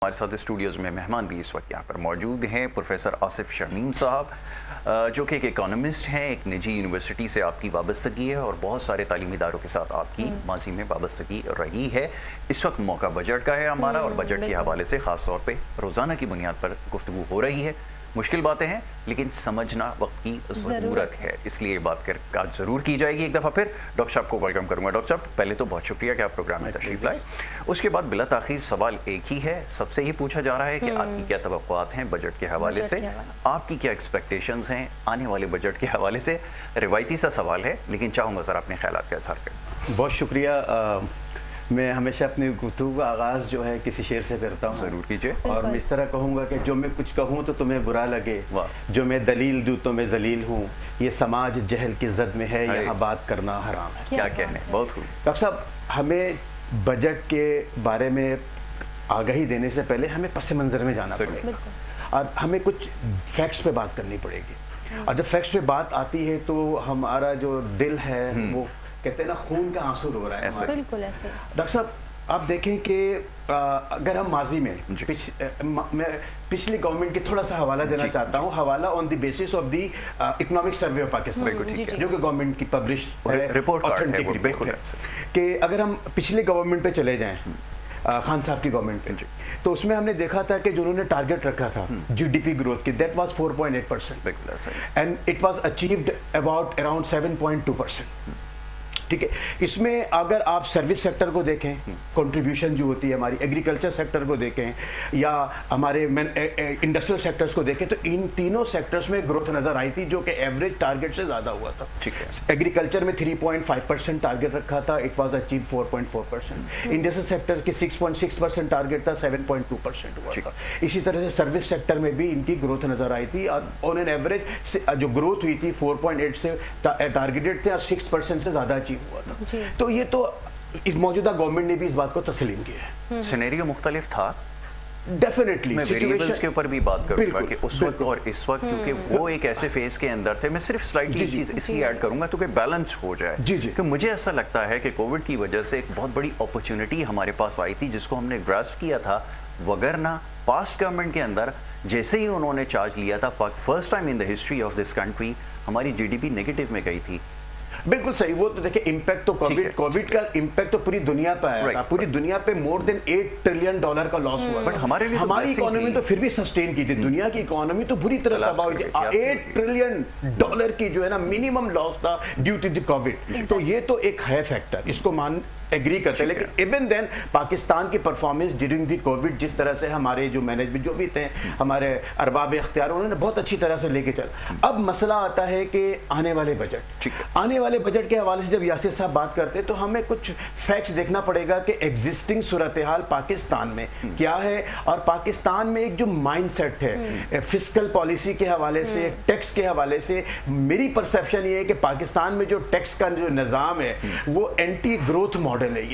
हमारे साथ स्टूडियोज़ में मेहमान भी इस वक्त यहाँ पर मौजूद हैं। प्रोफेसर आसिफ शमीम साहब, जो कि एक इकोनॉमिस्ट हैं, एक निजी यूनिवर्सिटी से आपकी वाबस्तगी है और बहुत सारे तालीमी इदारों के साथ आपकी माजी में वाबस्तगी रही है। इस वक्त मौका बजट का है हमारा और बजट के हवाले से ख़ास तौर पे रोज़ाना की बुनियाद पर गुफ्तगू हो रही है। मुश्किल बातें हैं लेकिन समझना वक्त की ज़रूरत है, इसलिए बात कर आज ज़रूर की जाएगी। एक दफ़ा फिर डॉक्टर साहब को वेलकम करूंगा। डॉक्टर साहब, पहले तो बहुत शुक्रिया कि आप प्रोग्राम में तशरीफ़ लाए। उसके बाद बिला ताख़ीर सवाल एक ही है, सबसे ये पूछा जा रहा है कि आपकी क्या तवक्कुआत हैं बजट के हवाले से, आपकी क्या एक्सपेक्टेशंस हैं आने वाले बजट के हवाले से। रिवायती सा सवाल है लेकिन चाहूँगा सर अपने ख्यालात का इज़हार करें। बहुत शुक्रिया। मैं हमेशा अपनी गुफ्तगू का आगाज़ जो है किसी शेर से करता हूँ। ज़रूर कीजिए। और मैं इस तरह कहूँगा कि जो मैं कुछ कहूँ तो तुम्हें बुरा लगे, जो मैं दलील दूँ तो मैं जलील हूँ, ये समाज जहल की जद में है, यहाँ बात करना हराम है। क्या कहने, बहुत खूब। डॉक्टर साहब, हमें बजट के बारे में आगाही देने से पहले हमें पस मंज़र में जाना पड़ेगा और हमें कुछ फैक्ट्स पे बात करनी पड़ेगी। और जब फैक्ट्स पे बात आती है तो हमारा जो दिल है वो कहते हैं ना, खून का आंसू रो रहा है ऐसे। बिल्कुल ऐसे। डॉक्टर साहब, आप देखें कि अगर हम माजी में मैं पिछली गवर्नमेंट की थोड़ा सा हवाला देना चाहता हूँ, हवाला on the basis of the economic survey of Pakistan, जो कि गवर्नमेंट की पब्लिश रिपोर्ट ऑथेंटिक रिपोर्ट है कि अगर हम पिछली गवर्नमेंट पे चले जाएं, खान साहब की गवर्नमेंट पे, तो उसमें हमने देखा था कि जो उन्होंने टारगेट रखा था जीडीपी ग्रोथ की, that was 4.8% and it was achieved around 7.2%। ठीक है, इसमें अगर आप सर्विस सेक्टर को देखें, कंट्रीब्यूशन जो होती है हमारी, एग्रीकल्चर सेक्टर को देखें या हमारे इंडस्ट्रियल सेक्टर्स को देखें, तो इन तीनों सेक्टर्स में ग्रोथ नजर आई थी जो कि एवरेज टारगेट से ज्यादा हुआ था। ठीक है, एग्रीकल्चर में 3.5% टारगेट रखा था, it was achieve 4.4%। Industrial sector के 6.6% टारगेट था, 7.2% हुआ था। इसी तरह से सर्विस सेक्टर में भी इनकी ग्रोथ नजर आई थी और ऑन एन एवरेज जो ग्रोथ हुई थी 4.8 से टारगेटेड थे और 6% से ज्यादा अचीव हुआ था। तो ये तो इस मौजूदा गवर्नमेंट ने भी इस बात को तस्लीम किया है। सिनेरियो मुख्तलिफ था डेफिनेटली। मैं वेरिएबल्स के ऊपर भी बात करूंगा कि उस वक्त और इस वक्त, क्योंकि वो एक ऐसे फेज के अंदर थे। मैं सिर्फ स्लाइटली चीज इसलिए ऐड करूंगा तो कि बैलेंस हो जाए। कि मुझे ऐसा लगता है कि कोविड की वजह से एक बहुत बड़ी अपॉर्चुनिटी हमारे पास आई थी जिसको हमने ग्रास्प किया था, वगरना पास्ट गवर्नमेंट के अंदर जैसे ही उन्होंने चार्ज लिया था, first time in the history of this country हमारी जीडीपी नेगेटिव में गई थी। बिल्कुल सही। वो तो देखिए, इम्पैक्ट तो कोविड का इम्पैक्ट तो पूरी दुनिया पे आया था। पूरी दुनिया पे मोर देन $8 ट्रिलियन का लॉस हुआ। बट हमारे लिए हमारी इकोनॉमी तो फिर भी सस्टेन की थी। दुनिया की इकोनॉमी तो बुरी तरह तबाह हुई थी। $8 ट्रिलियन की जो है ना मिनिमम लॉस था ड्यू टू द कोविड। तो ये तो एक है फैक्टर, इसको मान एग्री करते हैं। लेकिन इवन देन पाकिस्तान की परफॉर्मेंस ड्यूरिंग दी कोविड, जिस तरह से हमारे जो मैनेजमेंट जो भी थे, हमारे अरबाब इख्तियार, उन्होंने बहुत अच्छी तरह से लेके चला। अब मसला आता है कि आने वाले बजट, आने वाले बजट के हवाले से जब यासिर साहब बात करते हैं तो हमें कुछ फैक्ट्स देखना पड़ेगा कि एग्जिस्टिंग सूरत हाल पाकिस्तान में क्या है और पाकिस्तान में एक जो माइंड सेट है फिस्कल पॉलिसी के हवाले से, टैक्स के हवाले से। मेरी परसेप्शन ये है कि पाकिस्तान में जो टैक्स का जो निज़ाम है वो एंटी ग्रोथ मॉडल है।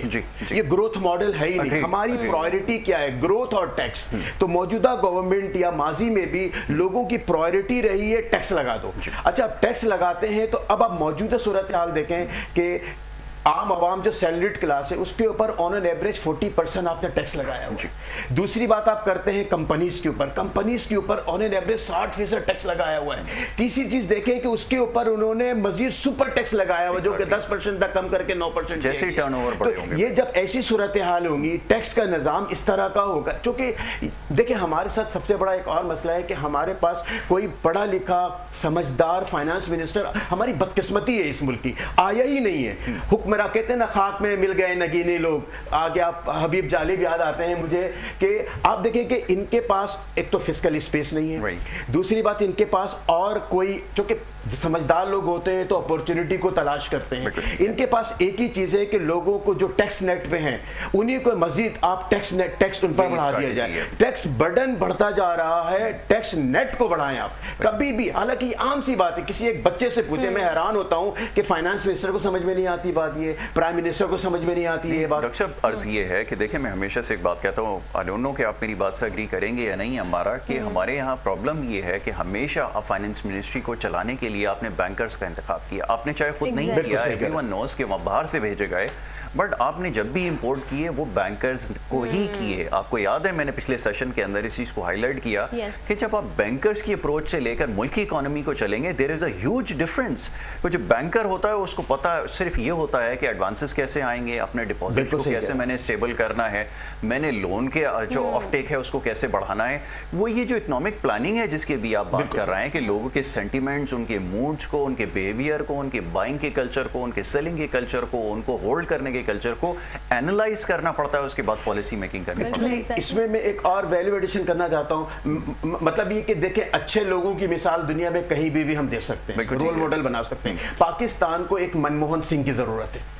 ये ग्रोथ मॉडल है ही नहीं। हमारी प्रायोरिटी क्या है? ग्रोथ और टैक्स। तो मौजूदा गवर्नमेंट या माजी में भी लोगों की प्रायोरिटी रही है टैक्स लगा दो। अच्छा, अब टैक्स लगाते हैं तो अब आप मौजूदा सूरत हाल देखें कि आम आवाम जो सैलरीड क्लास है उसके ऊपर ऑन एन एवरेज 40% आपने टैक्स लगाया हुआ है। दूसरी बात आप करते हैं कंपनीज के ऊपर, कंपनीज के ऊपर ऑन एन एवरेज 60% टैक्स लगाया हुआ है। तीसरी चीज देखें कि उसके ऊपर उन्होंने मजीद सुपर टैक्स लगाया हुआ जो कि 10% तक कम करके 9% जैसे टर्नओवर बढ़े होंगे। ये जब ऐसी सूरत हाल होंगी, टैक्स का निजाम इस तरह का होगा। क्योंकि देखिए, हमारे साथ सबसे बड़ा एक और मसला है कि हमारे पास कोई पढ़ा लिखा समझदार फाइनेंस मिनिस्टर, हमारी बदकिस्मती है इस मुल्क की, आया ही नहीं है। हुक्मरान कहते हैं ना, खाक में मिल गए नगीने लोग। आगे आप हबीब जालिब याद आते हैं मुझे कि आप देखें कि इनके पास एक तो फिस्कल स्पेस नहीं है, दूसरी बात इनके पास और कोई, चूंकि समझदार लोग होते हैं तो अपॉर्चुनिटी को तलाश करते हैं। इनके पास एक ही चीज है कि लोगों को जो टैक्स नेट पे हैं उन्हीं को मजीद आप टैक्स उन पर बढ़ा दिया जाए। टैक्स बर्डन बढ़ता जा रहा है, टैक्स नेट को बढ़ाएं आप कभी भी। हालांकि आम सी बात है, किसी एक बच्चे से पूछे, मैं हैरान होता हूं कि फाइनेंस मिनिस्टर को समझ में नहीं आती बात, ये प्राइम मिनिस्टर को समझ में नहीं आती है बात। डॉक्टर साहब, अर्ज ये है कि देखिए, मैं हमेशा से एक बात कहता हूँ, आई डोंट नो कि आप मेरी बात से एग्री करेंगे या नहीं हमारा, कि हमारे यहाँ प्रॉब्लम ये है कि हमेशा फाइनेंस मिनिस्ट्री को चलाने के लिए आपने बैंकर्स का इंतखाब किया। आपने चाहे खुद नहीं किया, एवरीवन नोस कि वहाँ बाहर से भेजे गए। बट आपने जब भी इंपोर्ट किए वो बैंकर्स को ही किए। आपको याद है मैंने पिछले सेशन के अंदर इस चीज को हाईलाइट किया कि जब आप बैंकर्स की अप्रोच से लेकर मुल्क की इकोनॉमी को चलेंगे, there is a huge difference. तो जो बैंकर होता है उसको पता सिर्फ ये होता है कि एडवांसेस कैसे आएंगे, अपने डिपॉजिट को कैसे मैंने स्टेबल करना है, मैंने लोन के जो ऑफ टेक है उसको कैसे बढ़ाना है। वो ये जो इकोनॉमिक प्लानिंग है जिसके भी आप बात कर रहे हैं कि लोगों के सेंटिमेंट्स, उनके मूड्स को, उनके बिहेवियर को, उनके बाइंग के कल्चर को, उनके सेलिंग के कल्चर को, उनको होल्ड करने के कल्चर को एनालाइज करना पड़ता है, उसके बाद पॉलिसी मेकिंग करनी पड़ती है। इसमें मैं एक और वैल्यू एडिशन करना चाहता हूं, मतलब ये कि देखें अच्छे लोगों की मिसाल दुनिया में कहीं भी हम दे सकते हैं, रोल मॉडल बना सकते हैं। पाकिस्तान को एक मनमोहन सिंह की जरूरत है।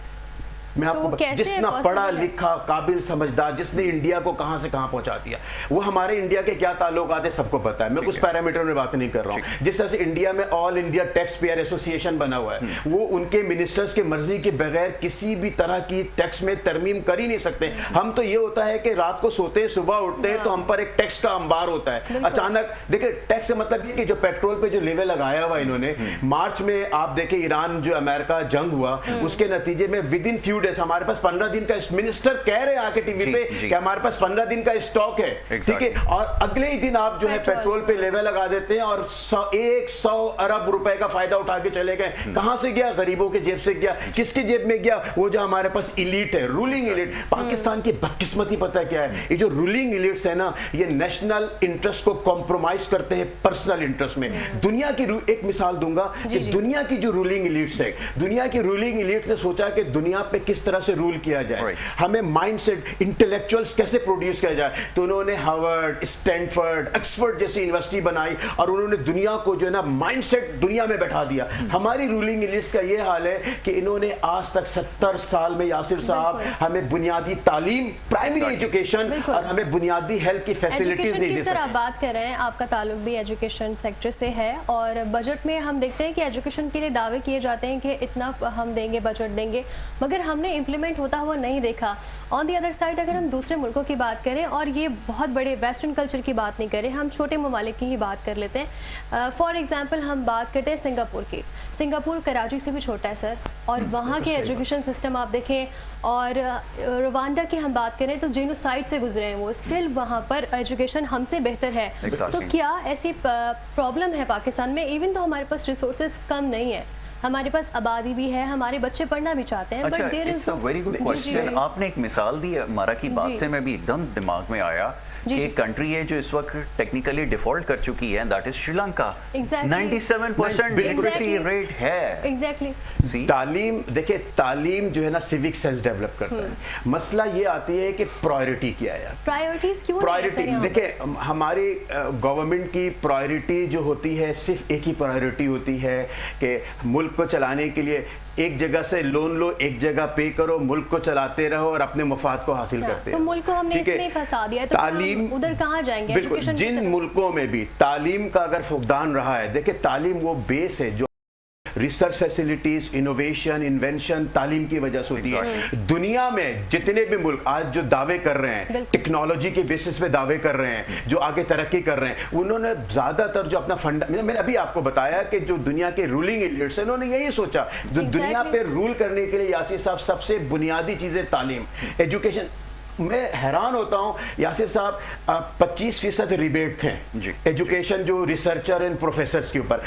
मैं आपको जितना पढ़ा लिखा काबिल समझदार, जिसने इंडिया को कहां से कहां पहुंचा दिया, वो हमारे इंडिया के क्या ताल्लुकात है सबको पता है। मैं कुछ पैरामीटर में बात नहीं कर रहा हूं। जिस तरह से इंडिया में all India tax payer association बना हुआ है, वो उनके मिनिस्टर्स की मर्जी के बगैर किसी भी तरह की टैक्स में तरमीम कर ही नहीं सकते। हम तो ये होता है कि रात को सोते हैं, सुबह उठते हैं तो हम पर एक टैक्स का अंबार होता है। अचानक देखिए टैक्स से मतलब ये कि जो पेट्रोल पे जो लेवल लगाया हुआ इन्होंने, मार्च में आप देखें ईरान जो अमेरिका जंग हुआ, उसके नतीजे में विद इन फ्यू डेज हमारे पास 15 दिन का, मिनिस्टर कह रहे हैं आके टीवी पे कि हमारे पास 15 दिन का स्टॉक है, ठीक है। और अगले ही दिन आप जो है पेट्रोल पे लेवल लगा देते हैं और 100 अरब रुपए का फायदा उठा के चले गए। कहां से गया? गरीबों के जेब से गया। किसकी जेब में गया? वो जो हमारे पास इलीट है, रूलिंग इलीट। पाकिस्तान की बदकिस्मती पता क्या है? ये जो रूलिंग इलीट्स है ना, ये नेशनल इंटरेस्ट को कॉम्प्रोमाइज करते हैं पर्सनल इंटरेस्ट में। दुनिया की एक मिसाल दूंगा कि दुनिया की जो रूलिंग इलीट्स है, दुनिया की रूलिंग इलीट ने सोचा कि दुनिया पे किस तरह से रूल किया जाए, हमें माइंडसेट इंटेलेक्चुअल्स कैसे प्रोड्यूस किया जाए। तो उन्होंने हार्वर्ड, स्टैनफोर्ड, ऑक्सफोर्ड जैसी यूनिवर्सिटी बनाई और उन्होंने दुनिया को जो है ना माइंडसेट दुनिया में बैठा दिया। हमारी रूलिंग इलीट्स का ये हाल है कि इन्होंने आज तक 70 साल में यासिर साहब हमें बुनियादी तालीम, प्राइमरी एजुकेशन और हमें बुनियादी हेल्थ की फैसिलिटीज नहीं दे सकते। आप बात कर रहे हैं, आपका ताल्लुक भी एजुकेशन सेक्टर से है और बजट में हम देखते हैं कि एजुकेशन के लिए दावे किए जाते हैं कि इतना हम देंगे, बजट देंगे, मगर हमने इम्प्लीमेंट होता हुआ नहीं देखा। ऑन दी अदर साइड अगर हम दूसरे मुल्कों की बात करें और ये बहुत बड़े वेस्टर्न कल्चर की बात नहीं करें, हम छोटे ममालिक की ही बात कर लेते हैं। फॉर एग्जांपल हम बात करते हैं सिंगापुर की। सिंगापुर कराची से भी छोटा है सर, और वहाँ के एजुकेशन सिस्टम आप देखें, और रवांडा की हम बात करें तो जेनोसाइड से गुजरे हैं वो, स्टिल वहाँ पर एजुकेशन हमसे बेहतर है। तो क्या ऐसी प्रॉब्लम है पाकिस्तान में? इवन तो हमारे पास रिसोर्सेज कम नहीं है, हमारे पास आबादी भी है, हमारे बच्चे पढ़ना भी चाहते हैं, but there is a very good question. आपने एक मिसाल दी हमारा की बात से मैं भी एकदम दिमाग में आया कि एक कंट्री है जो इस वक्त टेक्निकली डिफॉल्ट कर चुकी है, that is Sri Lanka. 97% literacy rate है। एग्जैक्टली। तालीम देखिए, तालीम जो है ना सिविक सेंस डेवलप करता है। मसला ये आती है कि प्रायोरिटी क्या है। प्रायोरिटीज क्यों? प्रायोरिटी देखिए, हमारी गवर्नमेंट की प्रायोरिटी जो होती है सिर्फ एक ही प्रायोरिटी होती है कि मुल्क को चलाने के लिए एक जगह से लोन लो, एक जगह पे करो, मुल्क को चलाते रहो और अपने मफाद को हासिल करते तो मुल्क को हमने इसमें फंसा दिया है, तो तालीम उधर कहाँ जाएंगे? बिल्कुल, जिन मुल्कों में भी तालीम का अगर फुकदान रहा है, देखिए तालीम वो बेस है जो रिसर्च फैसिलिटीज, इनोवेशन, इन्वेंशन तालीम की वजह से होती है। दुनिया में जितने भी मुल्क आज जो दावे कर रहे हैं, टेक्नोलॉजी के बेसिस पे दावे कर रहे हैं, जो आगे तरक्की कर रहे हैं, उन्होंने ज्यादातर जो अपना फंड, मैंने अभी आपको बताया कि जो दुनिया के रूलिंग एलिट्स हैं, उन्होंने यही सोचा जो दुनिया पे रूल करने के लिए यासिर साहब सबसे बुनियादी चीजें तालीम, एजुकेशन। मैं हैरान होता हूं यासिर साहब, 25% रिबेट थे एजुकेशन जो रिसर्चर एंड प्रोफेसर्स के ऊपर।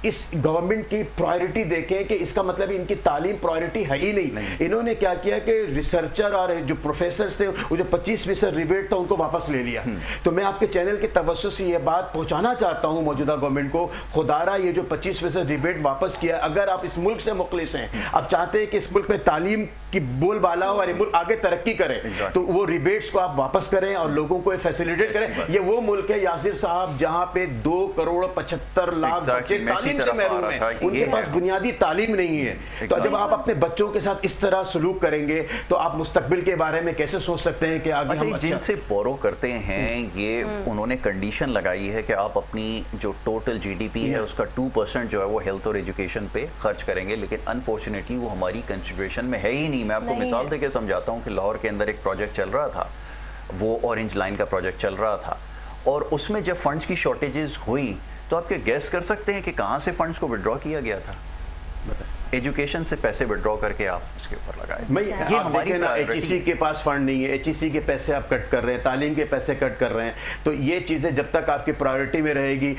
इस गवर्नमेंट की प्रायोरिटी देखें कि इसका मतलब इनकी तालीम प्रायोरिटी है ही नहीं। इन्होंने क्या किया कि रिसर्चर और जो प्रोफेसर्स थे वो जो 25% रिबेट था उनको वापस ले लिया। तो मैं आपके चैनल के तवज्जो से ये बात पहुंचाना चाहता हूं मौजूदा गवर्नमेंट को, खुदारा ये जो 25% रिबेट वापस किया, अगर आप इस मुल्क से मुखलिस हैं, आप चाहते हैं कि इस मुल्क में तालीम की बोलबाला हो और ये मुल्क आगे तरक्की करे, तो वो रिबेट्स को आप वापस करें और लोगों को फैसिलिटेट करें। ये वो मुल्क है यासिर साहब जहां पे 2,75,00,000 बच्चे तालीम से महरूम हैं, उनके पास बुनियादी तालीम नहीं है। तो जब आप अपने बच्चों के साथ इस तरह सलूक करेंगे तो आप मुस्तकबिल के बारे में कैसे सोच सकते हैं कि आगे हम जिनसे बोरो करते हैं, ये उन्होंने कंडीशन लगाई है कि आप अपनी जो टोटल जीडीपी है उसका 2% जो है वो हेल्थ और एजुकेशन पे खर्च करेंगे, लेकिन अनफॉर्चुनेटली वो हमारी कंसिडरेशन में है ही नहीं। मैं आपको मिसाल देके समझाता हूँ कि लाहौर के अंदर एक प्रोजेक्ट चल रहा था, वो ऑरेंज लाइन का प्रोजेक्ट चल रहा था, और उसमें जब फंड्स की शॉर्टेजेस हुई तो आप क्या गैस कर सकते हैं कि कहां से फंड्स को विड्रॉ किया गया था? एजुकेशन से पैसे विड्रॉ करके आप उसके ऊपर लगाए। मैं Exactly. ये आप हमारी देखें ना, priority एचईसी के पास फंड नहीं है, एचईसी के पैसे आप कट कर रहे हैं, तालीम के पैसे कट कर रहे हैं, तो ये चीजें जब तक आपकी प्रायोरिटी में रहेगी।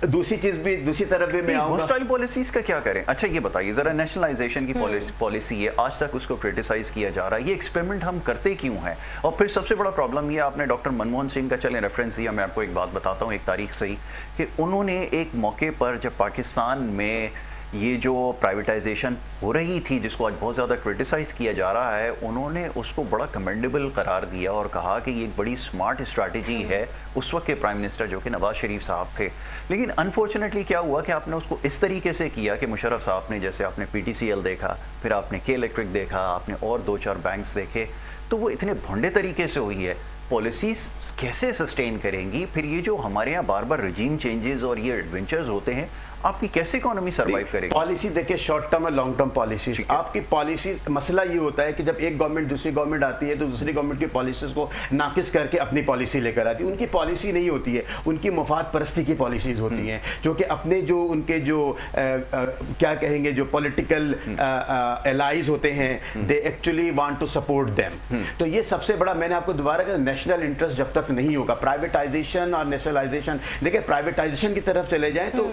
दूसरी चीज भी, दूसरी तरफ भी मैं आऊंगा। होस्टाइल पॉलिसीज का क्या करें? अच्छा ये बताइए जरा, नेशनलाइजेशन की पॉलिसी है, आज तक उसको क्रिटिसाइज किया जा रहा है, ये एक्सपेरिमेंट हम करते क्यों हैं? और फिर सबसे बड़ा प्रॉब्लम ये, आपने डॉक्टर मनमोहन सिंह का चले रेफरेंस दिया, मैं आपको एक बात बताता हूँ एक तारीख से ही, कि उन्होंने एक मौके पर जब पाकिस्तान में ये जो प्राइवेटाइजेशन हो रही थी, जिसको आज बहुत ज़्यादा क्रिटिसाइज किया जा रहा है, उन्होंने उसको बड़ा कमेंडेबल करार दिया और कहा कि ये एक बड़ी स्मार्ट स्ट्रैटेजी है उस वक्त के प्राइम मिनिस्टर जो कि नवाज शरीफ साहब थे। लेकिन अनफॉर्चुनेटली क्या हुआ कि आपने उसको इस तरीके से किया कि मुशर्रफ साहब ने, जैसे आपने PTCL देखा, फिर आपने के इलेक्ट्रिक देखा, आपने और 2-4 बैंक्स देखे, तो वो इतने भोंडे तरीके से हुई है। पॉलिसीज कैसे सस्टेन करेंगी? फिर ये जो हमारे यहाँ बार बार रिजीम चेंजेस और ये एडवेंचर्स होते हैं, आपकी कैसे इकोनॉमी सर्वाइव करेगी? पॉलिसी देखिए, शॉर्ट टर्म और लॉन्ग टर्म पॉलिसी। आपकी पॉलिसी, मसला ये होता है कि जब एक गवर्नमेंट दूसरी गवर्नमेंट आती है तो दूसरी गवर्नमेंट की पॉलिसीज को नाकिस करके अपनी पॉलिसी लेकर आती है। उनकी पॉलिसी नहीं होती है, उनकी मुफाद परस्ती की पॉलिसीज होती हैं, जो कि अपने जो उनके जो क्या कहेंगे, जो पॉलिटिकल एलाइज होते हैं, they actually want to support them. तो ये सबसे बड़ा, मैंने आपको दोबारा कहा, नेशनल इंटरेस्ट जब तक नहीं होगा, प्राइवेटाइजेशन और नेशनलाइजेशन, देखिए प्राइवेटाइजेशन की तरफ चले जाएं तो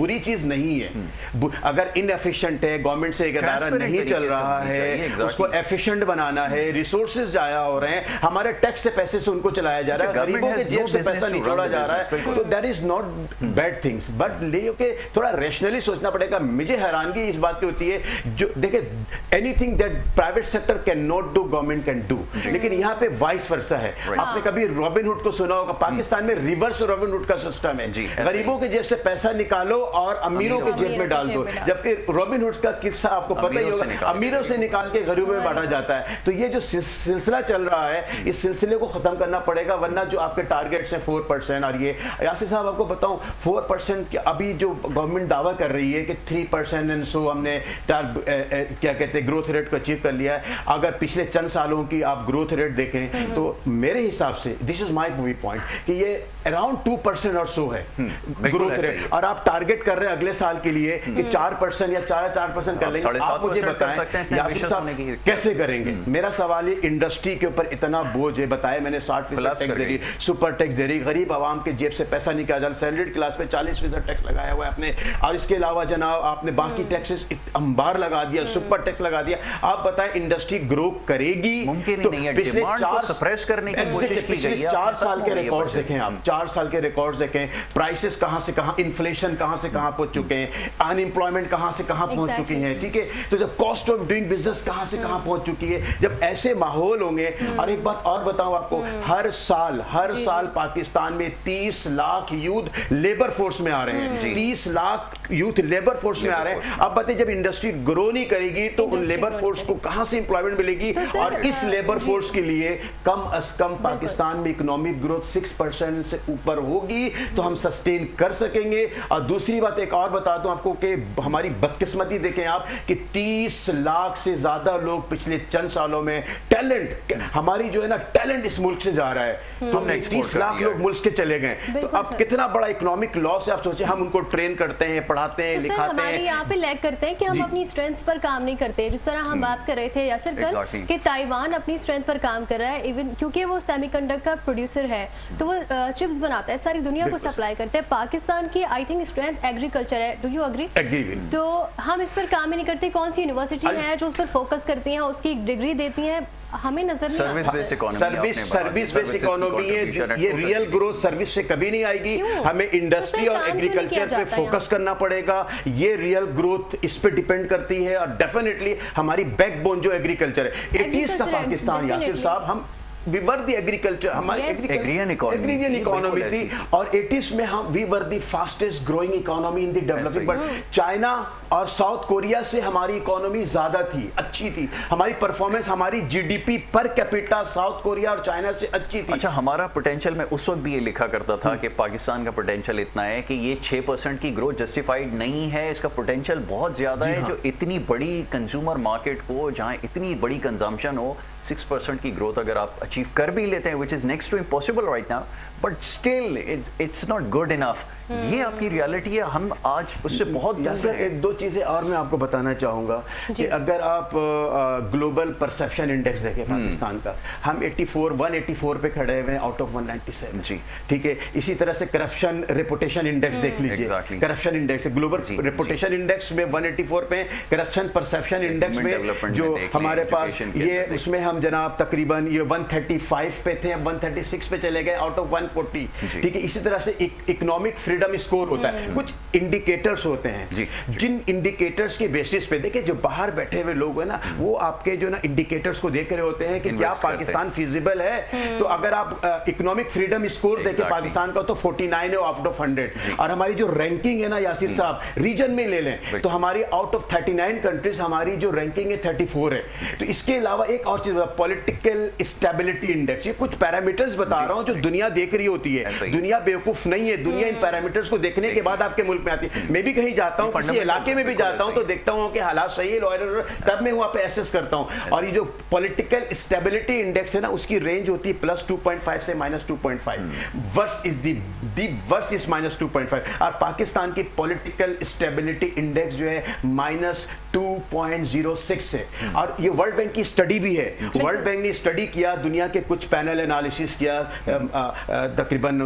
बुरी चीज नहीं है। अगर इनएफिशिएंट है, गवर्नमेंट से एक इदारा नहीं चल रहा है, उसको एफिशिएंट बनाना है, रिसोर्सेज जाया हो रहे हैं, हमारे टैक्स से पैसे से उनको चलाया जा रहा है, गरीबों के जेब से पैसा निचोड़ा जा रहा है, तो that is not bad things, but लेके थोड़ा रैशनली सोचना पड़ेगा। मुझे हैरानगी इस बात की होती है, जो देखिए anything that private sector can not do, government can do, लेकिन यहाँ पे वाइस वर्सा है। आपने कभी रॉबिनहुड को सुना होगा, पाकिस्तान में रिवर्स रॉबिनहुड का सिस्टम है, गरीबों के जेब से पैसा निकालो और अमीरों के जेब में डाल दो, जबकि रॉबिनहुड का किस्सा आपको पता ही होगा, अमीरों से निकाल के गरीबों में बांटा जाता है। तो ये जो सिलसिला चल रहा है, इस सिलसिले को खत्म करना पड़ेगा, वरना जो आपके टारगेट्स हैं 4%, और ये यासिर साहब आपको बताऊं 4% अभी जो गवर्नमेंट दावा कर रही है कि 3% एंड सो हमने क्या कहते हैं ग्रोथ रेट को अचीव कर लिया है। अगर पिछले चंद सालों की आप ग्रोथ रेट देखें तो मेरे हिसाब से, दिस इज माय पॉइंट, कि ये अराउंड 2% और सो है ग्रोथ रेट, और आप टारगेट कर रहे हैं अगले साल के लिए कि 4% या 4.5% कर लेंगे। आप मुझे बताएं कैसे करेंगे? मेरा सवाल है, इंडस्ट्री के ऊपर इतना बोझ है, बताया मैंने 60% टैक्स दे रही, सुपर टैक्स दे रही, गरीब आवाम के जेब से पैसा निकाल, सैलरीड क्लास पे 40% टैक्स लगाया हुआ है आपने, और इसके अलावा जनाब आपने बाकी टैक्सेस अंबार लगा दिया, सुपर टैक्स लगा दिया। आप बताएं इंडस्ट्री ग्रो करेगी? मुमकिन नहीं है। पिछले 4 साल के रिकॉर्ड्स देखें आप, 4 साल के रिकॉर्ड्स देखें, प्राइसेस कहां से कहां, इन्फ्लेशन कहां से कहां पहुंच चुके हैं, अनएम्प्लॉयमेंट कहां से कहां पहुंच चुकी है, ठीक है? तो जब कॉस्ट ऑफ डूइंग बिजनेस कहां से कहां पहुंच चुकी है, जब ऐसे माहौल होंगे। और एक बात और बताऊं आपको, हर साल पाकिस्तान में 30 लाख यूथ लेबर फोर्स में आ रहे हैं, 30 लाख यूथ लेबर फोर्स में आ रहे हैं। अब बताइए, जब इंडस्ट्री ग्रो नहीं करेगी तो उन लेबर फोर्स को कहां से एम्प्लॉयमेंट मिलेगी? और इस लेबर फोर्स के लिए कम अज कम पाकिस्तान में इकोनॉमिक ग्रोथ 6% से ऊपर होगी तो हम सस्टेन कर सकेंगे। और दूसरी बात एक और बता दूं आपको कि हमारी बदकिस्मती देखें आप कि 30 लाख से ज्यादा लोग पिछले चंद सालों में टैलेंट, हमारी जो है ना टैलेंट इस मुल्क से जा रहा है, तो हमने 30 लाख लोग मुल्क के चले गए, तो अब कितना बड़ा इकोनॉमिक लॉस है। आप सोचिए, हम उनको ट्रेन करते हैं, पढ़ाते हैं, लिखाते हैं, हमारे यहाँ पे लैग करते हैं कि हम अपनी स्ट्रेंथ पर काम नहीं करते। जिस तरह हम बात कर रहे थे यासिर कल कि ताइवान अपनी स्ट्रेंथ पर काम कर रहा है, इवन क्योंकि वो सेमीकंडक्टर प्रोड्यूसर है, तो वो चिप्स बनाता है, सारी दुनिया को सप्लाई करते हैं। पाकिस्तान की आई थिंक स्ट्रेंथ एग्रीकल्चर है, डू यू एग्री? तो हम इस पर काम ही नहीं करते। कौन सी यूनिवर्सिटी है जो उस पर फोकस करती हैं, उसकी डिग्री देती हैं, हमें नजर नहीं आता। सर्विस बेस्ड इकोनॉमी है, ये रियल ग्रोथ सर्विस से कभी नहीं आएगी। हमें इंडस्ट्री और एग्रीकल्चर पे फोकस करना पड़ेगा, ये रियल ग्रोथ इस पे डिपेंड करती है। और डेफिनेटली हमारी बैकबोन जो एग्रीकल्चर है, 80s का पाकिस्तान, यासिर साहब, हम वी वर द एग्रीकल्चर, हमारी एग्रीरियन इकोनॉमी थी, और 80s में हम we were the fastest growing economy in the developing. But China और साउथ कोरिया से हमारी इकोनॉमी ज्यादा थी, अच्छी थी, हमारी परफॉर्मेंस, हमारी GDP per capita south Korea और चाइना से अच्छी थी। अच्छा, हमारा पोटेंशियल, मैं उस वक्त भी ये लिखा करता था कि पाकिस्तान का पोटेंशियल इतना है कि ये 6% की ग्रोथ जस्टिफाइड नहीं है, इसका पोटेंशियल बहुत ज्यादा है। जो इतनी बड़ी कंज्यूमर मार्केट को, जहां इतनी बड़ी कंजम्पशन हो, 6% की ग्रोथ अगर आप अचीव कर भी लेते हैं, which is next to impossible right now, but still it's not good enough. ये आपकी रियलिटी है, हम आज उससे बहुत दूर सर हैं। एक दो चीजें और मैं आपको बताना चाहूंगा कि अगर आप ग्लोबल परसेप्शन इंडेक्स देखें पाकिस्तान का, हम 184 पे खड़े हुए हैं आउट ऑफ 197 जी। ठीक है। इसी तरह से करप्शन रेपुटेशन इंडेक्स देख लीजिए, Exactly. Corruption index global reputation index में 184 पे, करप्शन परसेप्शन इंडेक्स में डेवलपमेंट जो में देख हमारे लें, पास education के ये अंदर उसमें हम जनाब तकरीबन ये 135 पे थे, अब 136 पे चले गए आउट ऑफ 140। ठीक है। इसी तरह से इकोनॉमिक फ्रीडम स्कोर होता है, कुछ इंडिकेटर्स होते हैं जी। जिन इंडिकेटर्स के बेसिस पे देखिए जो बाहर बैठे हुए लोग हैं ना, वो आपके जो ना इंडिकेटर्स को देख रहे होते हैं कि क्या Invest करते पाकिस्तान फिजिबल है। तो अगर आप इकोनॉमिक फ्रीडम स्कोर देखें Exactly. पाकिस्तान का तो 49 है आउट ऑफ 100। और हमारी जो रैंकिंग है ना यासिर साहब, रीजन में ले लें तो हमारी आउट ऑफ 39 कंट्रीज हमारी जो रैंकिंग है 34 है। तो इसके अलावा एक और चीज, पॉलिटिकल स्टेबिलिटी इंडेक्स, ये कुछ पैरामीटर्स बता रहा हूं जो दुनिया देख रही होती है। दुनिया बेवकूफ नहीं है, दुनिया इन पैरामीटर्स को देखने के बाद आपके मुल्क में आती है। मैं भी कहीं जाता हूं, किसी इलाके में भी जाता हूं तो देखता हूं कि हालात सही है, लॉयर, तब मैं वहां पे एसेस करता हूं। और ये जो पॉलिटिकल स्टेबिलिटी इंडेक्स है ना, उसकी रेंज होती है +2.5 से -2.5। Worse is the worse is -2.5। और पाकिस्तान की पॉलिटिकल स्टेबिलिटी इंडेक्स जो है -2.06 है। और ये वर्ल्ड बैंक की स्टडी भी है, वर्ल्ड बैंक ने स्टडी किया, दुनिया के कुछ पैनल एनालिसिस किया, तकरीबन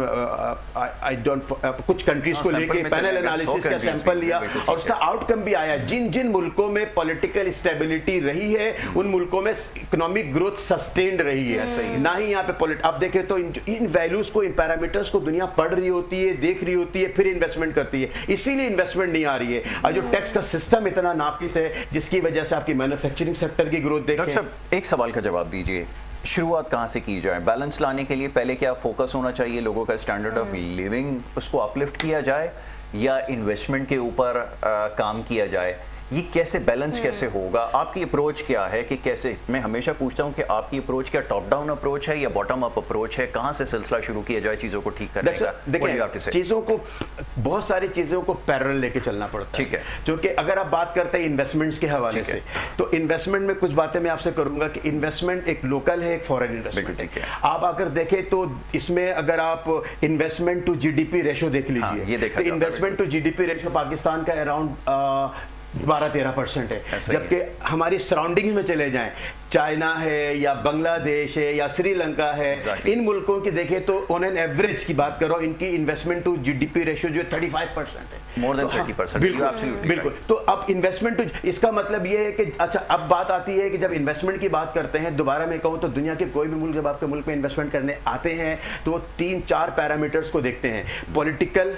आई डोंट कुछ कंट्रीज को लेके पैनल एनालिसिस का सैंपल लिया और उसका आउटकम भी आया। जिन जिन मुल्कों में पॉलिटिकल स्टेबिलिटी रही है उन मुल्कों में इकोनॉमिक ग्रोथ सस्टेन्ड रही है, ना ही यहाँ पे अब देखें तो इन वैल्यूज को, इन पैरामीटर्स को दुनिया पढ़ रही होती है, देख रही होती है, फिर इन्वेस्टमेंट करती है। इसीलिए इन्वेस्टमेंट नहीं आ रही है। और जो टैक्स का सिस्टम इतना नाकिस है जिसकी वजह से आपकी मैन्युफैक्चरिंग सेक्टर की ग्रोथ देखें। डॉक्टर साहब एक सवाल का जवाब दीजिए, शुरुआत कहाँ से की जाए? बैलेंस लाने के लिए पहले क्या फोकस होना चाहिए, लोगों का स्टैंडर्ड ऑफ लिविंग उसको अपलिफ्ट किया जाए या इन्वेस्टमेंट के ऊपर काम किया जाए? ये कैसे बैलेंस कैसे होगा? आपकी अप्रोच क्या है कि कैसे, मैं हमेशा पूछता हूँ कि आपकी अप्रोच क्या टॉप डाउन अप्रोच है या बॉटम अप अप्रोच है? कहाँ से सिलसिला शुरू किया जाए चीजों को ठीक करने का? देखिए चीजों को, बहुत सारी चीजों को पैरेलल लेके चलना पड़ता है। ठीक है। क्योंकि अगर आप बात करते हैं इन्वेस्टमेंट्स के हवाले से, तो इन्वेस्टमेंट में कुछ बातें मैं आपसे करूंगा कि इन्वेस्टमेंट एक लोकल है, एक फॉरेन इन्वेस्टमेंट है। आप अगर देखें तो इसमें अगर आप इन्वेस्टमेंट टू जीडीपी रेशो देख लीजिए, तो investment to GDP ratio Pakistan का अराउंड 12-13% है। जबकि हमारी सराउंडिंग में चले जाएं, चाइना है या बांग्लादेश है या श्रीलंका है, इन मुल्कों की देखें तो ऑन एन एवरेज की बात करो, इनकी इन्वेस्टमेंट टू जीडीपी रेशियो जो 35% है, मोर देन 30%। बिल्कुल। तो अब इन्वेस्टमेंट टू, इसका मतलब ये है कि अच्छा अब बात आती है कि जब इन्वेस्टमेंट की बात करते हैं, दोबारा मैं कहूँ तो दुनिया के कोई भी मुल्क जब आपके मुल्क में इन्वेस्टमेंट करने आते हैं तो वो 3-4 पैरामीटर्स को देखते हैं। Political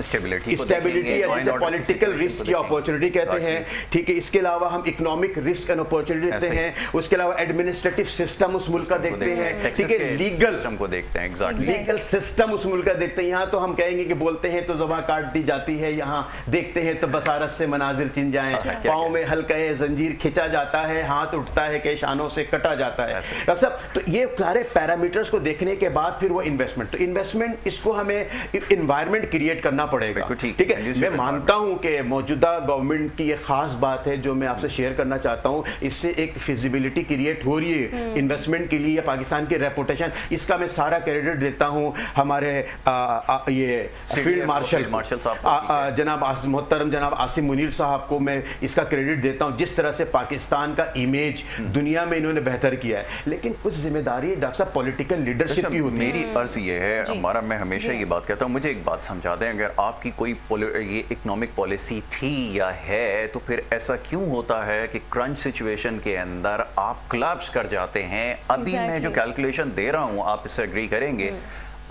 stability as political risk या अपॉर्चुनिटी कहते हैं। ठीक है। इसके अलावा हम इकोनॉमिक रिस्क एंड अपॉर्चुनिटी देखते हैं। उसके अलावा एडमिनिस्ट्रेटिव सिस्टम उस मुल्क का देखते हैं। ठीक है। लीगल सिस्टम को देखते हैं। एग्जैक्टली। लीगल सिस्टम उस मुल्क का देखते हैं। यहाँ तो हम कहेंगे कि बोलते हैं तो ज़बान काट दी जाती है, यहाँ देखते हैं तो बसारत से मनाजिर चिन जाएं, पाँव में हल्का है जंजीर खिंचा जाता है, हाथ उठता है कि शानों से कटा जाता है। डॉक्टर साहब, तो ये सारे पैरामीटर्स को देखने के बाद फिर वो इन्वेस्टमेंट, तो इन्वेस्टमेंट इसको हमें इन्वायरमेंट क्रिएट करना पड़ेगा। ठीक है। मैं मानता हूं कि मौजूदा गवर्नमेंट की एक खास बात है जो मैं आपसे शेयर करना चाहता हूं, इससे एक फिजिबिलिटी क्रिएट हो रही है इन्वेस्टमेंट के लिए या पाकिस्तान की रेपुटेशन, इसका मैं सारा क्रेडिट देता हूं हमारे ये फील्ड मार्शल जनाब मोहतरम जनाब आसिम मुनीर साहब को मैं इसका क्रेडिट देता हूं। जिस तरह से पाकिस्तान का इमेज दुनिया में इन्होंने बेहतर किया है, लेकिन कुछ जिम्मेदारी डॉक्टर साहब पॉलिटिकल लीडरशिप की होती है। मेरी अर्ज ये है, हमारा, मैं हमेशा ये बात कहता हूँ, मुझे एक बात समझा दें, अगर आपकी कोई ये इकोनॉमिक पॉलिसी थी या है तो फिर ऐसा क्यों होता है कि क्रंच सिचुएशन के अंदर आप कोलैप्स कर जाते हैं? अभी मैं जो कैलकुलेशन दे रहा हूं, आप इससे एग्री करेंगे,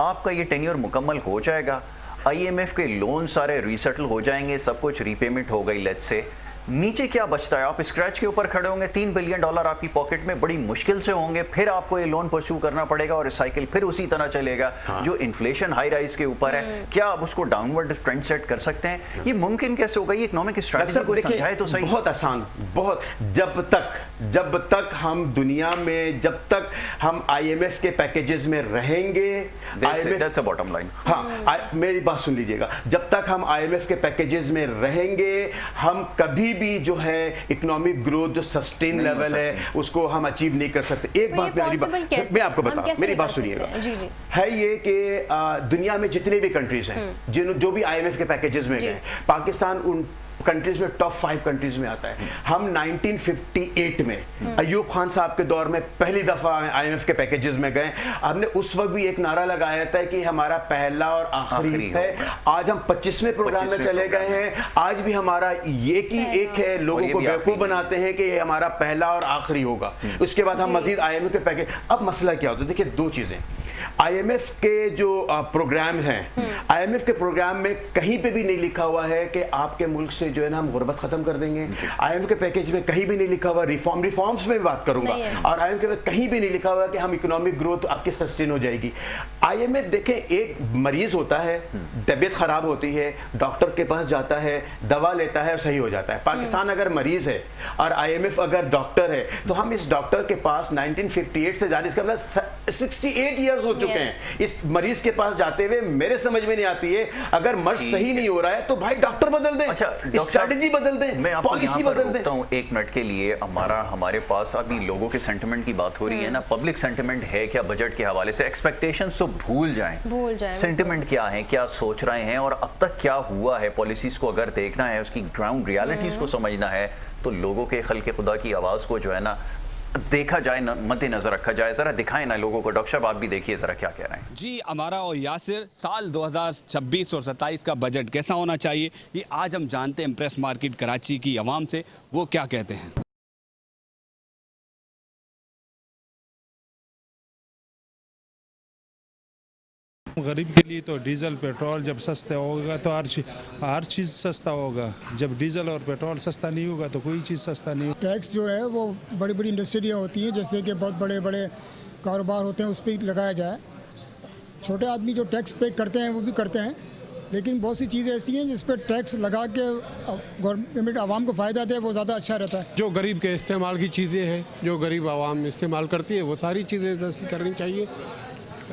आपका ये टेन्योर मुकम्मल हो जाएगा, IMF के लोन सारे रीसेटल हो जाएंगे, सब कुछ रीपेमेंट हो गई, लेट्स से नीचे क्या बचता है? आप स्क्रैच के ऊपर खड़े होंगे, $3 बिलियन आपकी पॉकेट में बड़ी मुश्किल से होंगे, फिर आपको ये लोन परस्यू करना पड़ेगा और साइकिल फिर उसी तरह चलेगा। जो इन्फ्लेशन हाई राइज के ऊपर है, क्या आप उसको डाउनवर्ड ट्रेंड सेट कर सकते हैं? ये मुमकिन कैसे होगा? ये इकोनॉमिक स्ट्रेटजी को समझाए तो सही। बहुत आसान, बहुत, जब तक हम दुनिया में, जब तक हम IMF के पैकेजेस में रहेंगे, that's a bottom line। हाँ, मेरी बात सुन लीजिएगा, जब तक हम IMF के पैकेजेस में रहेंगे, हम कभी भी जो है इकोनॉमिक ग्रोथ जो सस्टेन लेवल है उसको हम अचीव नहीं कर सकते। एक तो बात मैं आपको बताऊं, मेरी बात सुनिएगा। है ये कि दुनिया में जितने भी कंट्रीज हैं जो भी IMF के पैकेजेस में गए, पाकिस्तान उन कंट्रीज में टॉप 5 कंट्रीज में आता है। हम 1958 में अयूब खान साहब के दौर में पहली दफा IMF के पैकेजेस में गए। हमने उस वक्त भी एक नारा लगाया था कि हमारा पहला और आखिरी है। आज हम 25वें प्रोग्राम में चले गए हैं। आज भी हमारा ये कि एक है, लोगों को बेवकूफ बनाते हैं कि ये हमारा पहला और आखिरी होगा, उसके बाद हम मजीद IMF के पैकेज। अब मसला क्या होता है, देखिए दो चीजें। IMF के जो प्रोग्राम हैं, IMF के प्रोग्राम में कहीं पे भी नहीं लिखा हुआ है कि आपके मुल्क से जो है ना हम गुर्बत खत्म कर देंगे। IMF के पैकेज में कहीं भी नहीं लिखा हुआ रिफॉर्म्स में बात करूंगा, और IMF के कहीं भी नहीं लिखा हुआ कि हम इकोनॉमिक ग्रोथ आपकी सस्टेन हो जाएगी। IMF देखें, एक मरीज होता है, तबीयत खराब होती है, डॉक्टर के पास जाता है, दवा लेता है और सही हो जाता है। पाकिस्तान अगर मरीज है और IMF अगर डॉक्टर है, तो हम इस डॉक्टर के पास 1958 से जाने, इसका मतलब 68 ईयर्स हो चुके हैं इस मरीज के पास जाते हुए। मेरे समझ में नहीं आती है, अगर मर्ज सही नहीं हो रहा है तो भाई डॉक्टर बदल दें, स्ट्रेटजी बदल दें, मैं आपको पॉलिसी बदल दें। हूं एक मिनट के लिए। हमारे पास अभी लोगों के सेंटिमेंट की बात हो रही है ना, पब्लिक सेंटिमेंट है क्या बजट के हवाले से? एक्सपेक्टेशंस तो भूल जाएं, सेंटिमेंट क्या है, क्या सोच रहे हैं और अब तक क्या हुआ है। पॉलिसीज को अगर देखना है, उसकी ग्राउंड रियलिटीज को समझना है, तो लोगों के खल्के खुदा की आवाज को जो है ना देखा जाए, मद्देनजर रखा जाए। जरा दिखाएं ना लोगों को। डॉक्टर साहब आप भी देखिए जरा क्या कह रहे हैं। जी, हमारा और यासिर, साल 2026 और 27 का बजट कैसा होना चाहिए, ये आज हम जानते हैं प्रेस मार्केट कराची की आवाम से, वो क्या कहते हैं। गरीब के लिए तो डीजल पेट्रोल जब सस्ता होगा तो हर चीज़ सस्ता होगा। जब डीजल और पेट्रोल सस्ता नहीं होगा तो कोई चीज़ सस्ता नहीं होगा। टैक्स जो है वो बड़ी बड़ी इंडस्ट्रियाँ होती हैं, जैसे कि बहुत बड़े बड़े कारोबार होते हैं, उस पर लगाया जाए। छोटे आदमी जो टैक्स पे करते हैं वो भी करते हैं, लेकिन बहुत सी चीज़ें ऐसी हैं जिस पर टैक्स लगा के गवर्नमेंट आवाम को फ़ायदा दे, वो ज़्यादा अच्छा रहता है। जो गरीब के इस्तेमाल की चीज़ें हैं, जो गरीब आवाम इस्तेमाल करती है, वो सारी चीज़ें सस्ती करनी चाहिए।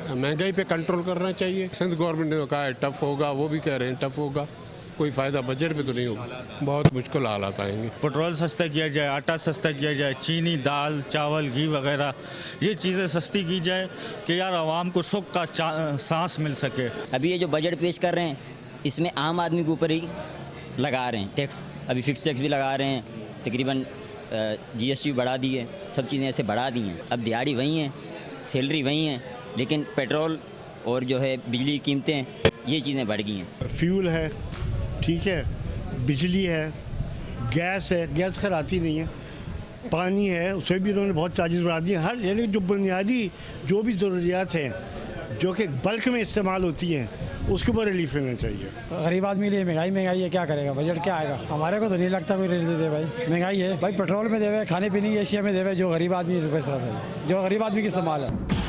महंगाई पे कंट्रोल करना चाहिए। सिंध गवर्नमेंट ने कहा है टफ होगा, वो भी कह रहे हैं टफ होगा, कोई फ़ायदा बजट में तो नहीं होगा, बहुत मुश्किल हालात आएंगे। पेट्रोल सस्ता किया जाए, आटा सस्ता किया जाए, चीनी, दाल, चावल, घी वगैरह ये चीज़ें सस्ती की जाए कि यार आवाम को सुख का सांस मिल सके। अभी ये जो बजट पेश कर रहे हैं, इसमें आम आदमी के ऊपर ही लगा रहे हैं टैक्स। अभी फिक्स टैक्स भी लगा रहे हैं, तकरीबन GST भी बढ़ा दी है, सब चीज़ें ऐसे बढ़ा दी हैं। अब दिहाड़ी वही है, सैलरी वही है, लेकिन पेट्रोल और जो है बिजली की कीमतें, ये चीज़ें बढ़ गई हैं। फ्यूल है, ठीक है, बिजली है, गैस है, गैस खैर आती नहीं है, पानी है, उसमें भी उन्होंने बहुत चार्जेस बढ़ा दिए। हर यानी जो बुनियादी जो भी ज़रूरियात हैं जो कि बल्क में इस्तेमाल होती हैं, उसके ऊपर रिलीफ लेना चाहिए। गरीब आदमी लिए महंगाई है, क्या करेगा, बजट क्या आएगा? हमारे को तो नहीं लगता कोई रिलीफ दे भाई। महंगाई है भाई, पेट्रोल में देवे, खाने पीने की एशिया में देवे, जो गरीब आदमी जो गरीब आदमी की इस्तेमाल है।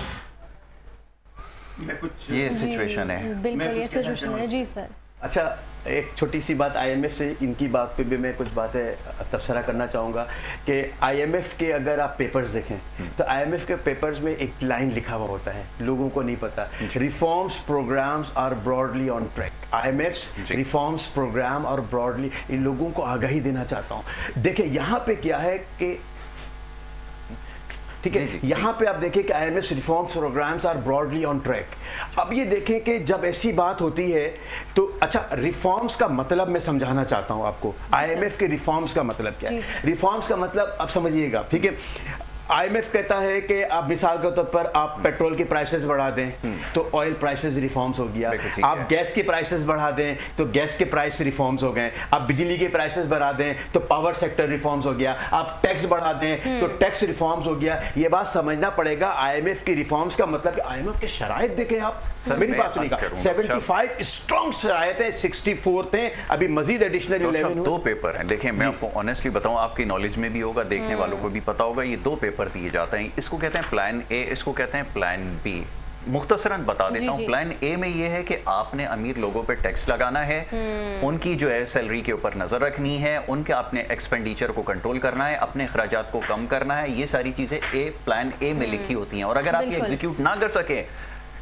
ये सिचुएशन है, बिल्कुल ये सिचुएशन है। जी सर। अच्छा, एक छोटी सी बात IMF से, इनकी बात पे भी मैं कुछ बातें तबसरा करना चाहूँगा कि IMF के अगर आप पेपर्स देखें तो IMF के पेपर्स में एक लाइन लिखा हुआ होता है, लोगों को नहीं पता। Reforms programs are broadly on track. IMF's reforms program और ब्रॉडली, इन लोगों को आगाही देना चाहता हूँ। देखिए यहाँ पे क्या है कि ठीक है, यहाँ पे आप देखें कि IMF reforms programs are broadly on track. अब ये देखें कि जब ऐसी बात होती है तो अच्छा, रिफॉर्म्स का मतलब मैं समझाना चाहता हूँ आपको। IMF के रिफॉर्म्स का मतलब क्या है? रिफॉर्म्स का मतलब आप समझिएगा, ठीक है। IMF कहता है कि आप मिसाल के तौर पर आप पेट्रोल की प्राइसेस बढ़ा दें तो ऑयल प्राइसेस रिफॉर्म्स हो गया। आप गैस के प्राइसेस बढ़ा दें तो गैस के प्राइस रिफॉर्म्स हो गए। आप बिजली के प्राइसेस बढ़ा दें तो पावर सेक्टर रिफॉर्म्स हो गया। आप टैक्स बढ़ा दें तो टैक्स रिफॉर्म्स हो गया। ये बात समझना पड़ेगा। IMF की रिफॉर्म्स का मतलब कि IMF के शराइत देखें आप, मेरी बात सुनिएगा, 75 स्ट्रॉन्ग शराइत है, 64 थे, अभी मजीद एडिशनल 11 दो पेपर हैं। देखें, मैं आपको ऑनेस्टली बताऊं, आपकी नॉलेज में भी होगा, देखने वालों को भी पता होगा, ये दो पेपर दिए जाते हैं। इसको कहते हैं प्लान A, इसको कहते हैं प्लान B। मुख्तसरन बता देता हूँ। प्लान A में ये है कि आपने अमीर लोगों पे टैक्स लगाना है, उनकी जो है सैलरी के ऊपर नजर रखनी है, उनके अपने एक्सपेंडिचर को कंट्रोल करना है, अपने अखराजात को कम करना है। ये सारी चीजें प्लान A में लिखी होती हैं। और अगर आप ये एग्जीक्यूट ना कर सके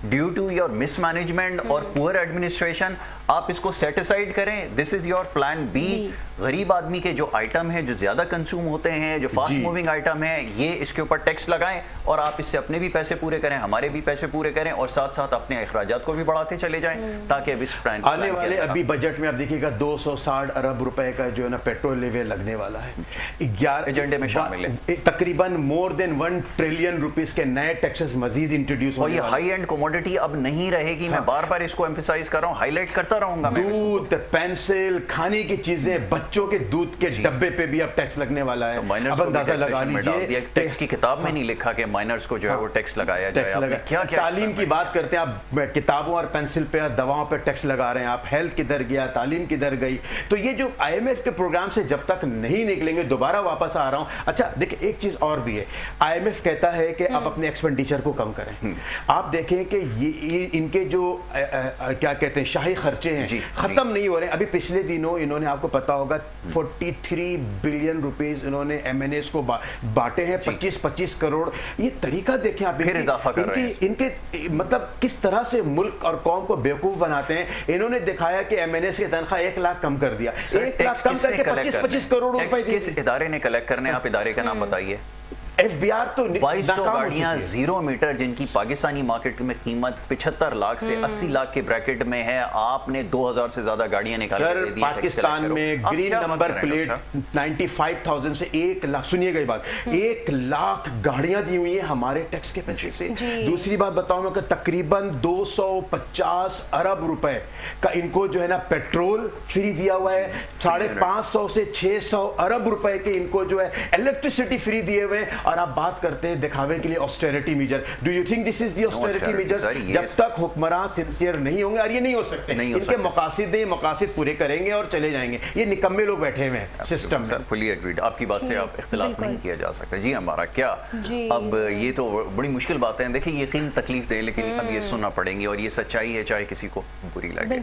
ड्यू टू योर मिसमैनेजमेंट और पुअर एडमिनिस्ट्रेशन आप इसको सेट असाइड करें। This is your plan B. गरीब आदमी के जो आइटम है, जो ज्यादा कंज्यूम होते हैं, जो फास्ट मूविंग आइटम है, ये इसके ऊपर टैक्स लगाएं और आप इससे अपने भी पैसे पूरे करें, हमारे भी पैसे पूरे करें और साथ साथ अपने अखराजात को भी बढ़ाते चले जाएं ताकि अब इस प्लान आने वाले अभी बजट में आप देखिएगा 260 अरब रुपए का जो है ना पेट्रोल लेवे लगने वाला है। 11 एजेंडे में शामिल है। तकरीबन मोर देन 1 ट्रिलियन रुपीस के नए टैक्सेस मजीद इंट्रोड्यूस और ये हाई एंड कमोडिटी अब नहीं रहेगी। मैं बार बार इसको एम्फसाइज कर रहा हूँ, हाईलाइट करता रहूंगा। दूध, पेंसिल, खाने की चीजें, बच्चों के दूध के डब्बे पे भी अब टैक्स लगने वाला है। अब अंदाजा लगा लीजिए, टैक्स की किताब में नहीं लिखा कि माइनर्स को जो है वो टैक्स लगाया जाए। क्या तालीम की बात करते हैं आप, किताबों और पेंसिल पे, दवाओं पे टैक्स लगा रहे हैं आप। हेल्थ किधर गया, तालीम किधर गई? तो ये जो IMF के प्रोग्राम से जब तक नहीं निकलेंगे, दोबारा वापस आ रहा हूं। अच्छा देखिए, एक चीज और भी है, IMF कहता है कि आप अपने एक्सपेंडिचर को कम करें। आप देखें कि ये इनके जो क्या कहते हैं शाही खर्चे हैं खत्म नहीं हो रहे। अभी पिछले दिनों इन्होंने, आपको पता होगा, 43 बिलियन रुपीस इन्होंने MNAs को बांटे हैं, 25-25 करोड़। ये तरीका देखें आप, फिर इजाफा कर रहे हैं। इनके मतलब किस तरह से मुल्क और कौम को बेवकूफ बनाते हैं। इन्होंने दिखाया कि MNAs की तनख्वाह 1 लाख कम कर दिया, 1 लाख कम करके 25-25 करोड़ रुपए। किस इदारे ने कलेक्ट करने, आप इदारे का नाम बताइए। FBR तो 2200 गाड़ियां 0 मीटर जिनकी पाकिस्तानी मार्केट में कीमत 75 लाख से 80 लाख के ब्रैकेट में है, आपने 2000 से ज्यादा गाड़ियां निकाल के दे दी। पाकिस्तान में ग्रीन नंबर प्लेट 95,000 से 1 लाख, सुनिएगा ये बात, 1 लाख गाड़ियां दी हुई है हमारे टैक्स के पैसे से। दूसरी बात बताऊं मैं कि तकरीबन 250 अरब रुपए का इनको जो है ना पेट्रोल फ्री दिया हुआ है। 550 से 600 अरब रुपए के इनको जो है इलेक्ट्रिसिटी फ्री दिए हुए हैं। और आप बात करते हैं दिखावे के लिए austerity measure. Do you think this is the austerity measure? जब तक हुक्मरान सिंसियर नहीं होंगे, और ये नहीं हो सकते, इनके मकासद हैं, मकासद पूरे करेंगे और चले जाएंगे। ये निकम्मे लोग बैठे हुए हैं सिस्टम में। फुली एग्रीड, आपकी बात से आप इख्तिलाफ नहीं किया जा सकता। जी हमारा क्या, अब ये तो बड़ी मुश्किल बात है। देखिए यकीन तकलीफ दे, लेकिन अब ये सुनना पड़ेंगे और ये सच्चाई है, चाहे किसी को बुरी लगे।